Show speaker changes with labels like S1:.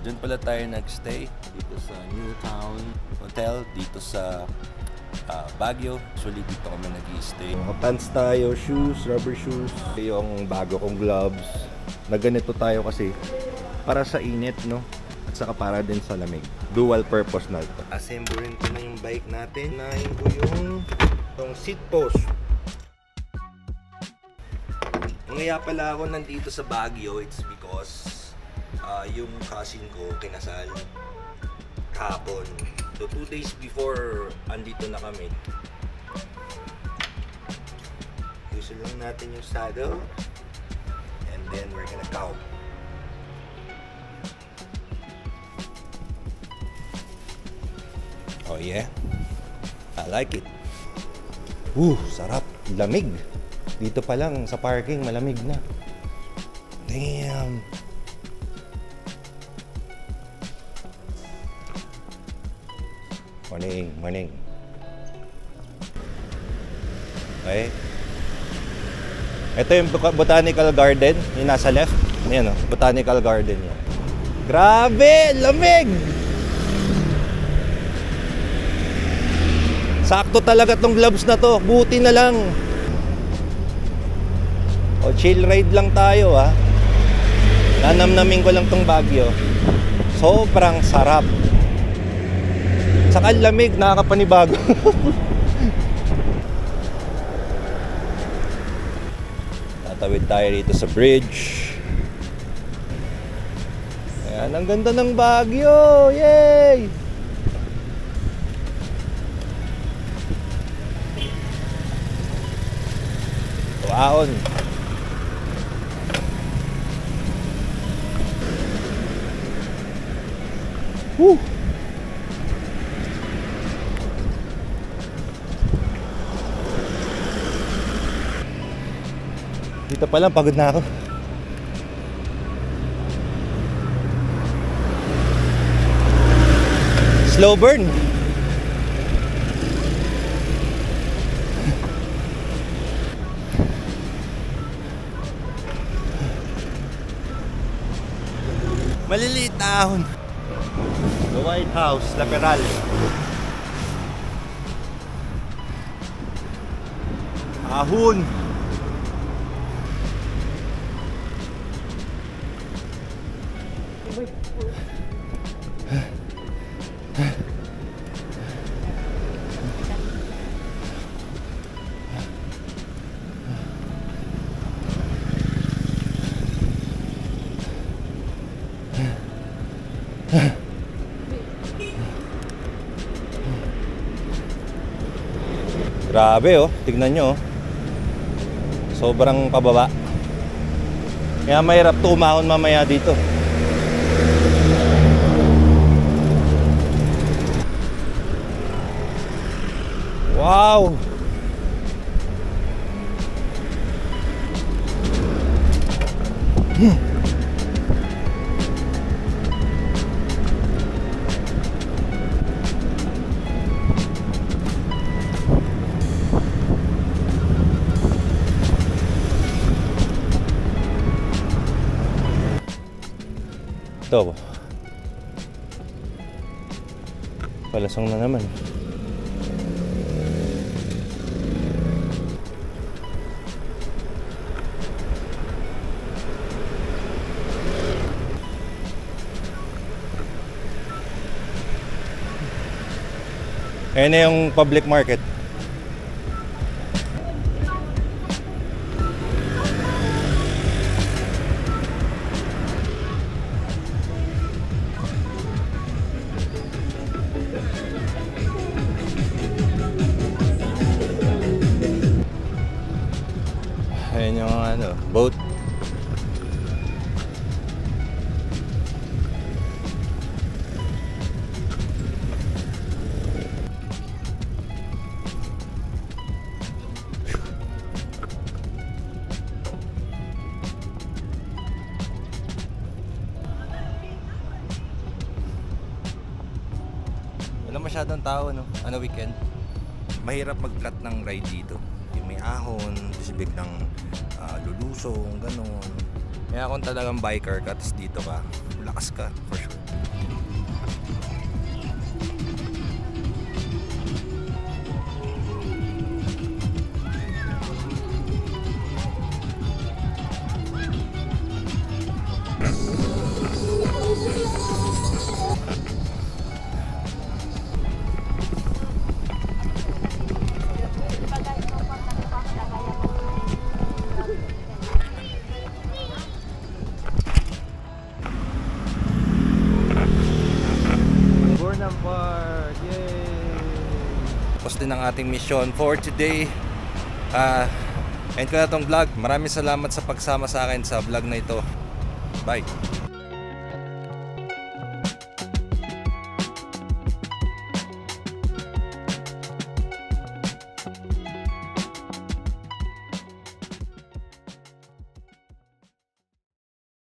S1: So dyan pala tayo nagstay dito sa New Town Hotel dito sa Baguio. Actually dito kami nag-i-stay. Mga pants tayo, shoes, rubber shoes. Yung bago kong gloves. Na ganito tayo kasi para sa init, no? At saka para din sa lamig. Dual purpose na ito. Assemblein ko na yung bike natin. Nahin ko yung seat post. Ngaya pala ako nandito sa Baguio, it's because yung cousin ko kinasal kahapon. So 2 days before andito na kami. Gusto lang natin yung saddle and then we're gonna cow. Oh yeah, I like it. Sarap, lamig. Dito pa lang sa parking malamig na. Damn. Morning. Okay. Ito yung Botanical Garden, yung nasa left. Ayan o, Botanical Garden yan. Grabe! Lamig! Sakto talaga tong gloves na to. Buti na lang. O, chill ride lang tayo ha. Nanamnamin ko lang tong Baguio. Sobrang sarap. Saka lamig, nakakapanibago. Tatawid tayo dito sa bridge. Ayan, ang ganda ng Baguio. Yay! Waon. Woo! Dito pa lang, pagod na ako. Slow burn. Maliliit na ahon. The White House, La Peral. Ahon. Grabe oh, tignan nyo oh. Sobrang pababa. Kaya mahirap tumahon mamaya dito. Wow! Ito. Palasong na naman. Ayan na yung public market. Ayan yung boat. Wala masyadong tao, no? Weekend. Mahirap mag-cut ng ride dito. Yung may ahon, tapos biglang lulusong, gano'n. Kaya kung talagang biker ka, tapos dito ka, lakas ka, for sure. Park! Yay! Tapos din ang ating mission for today. End ko na itong vlog. Maraming salamat sa pagsama sa akin sa vlog na ito. Bye!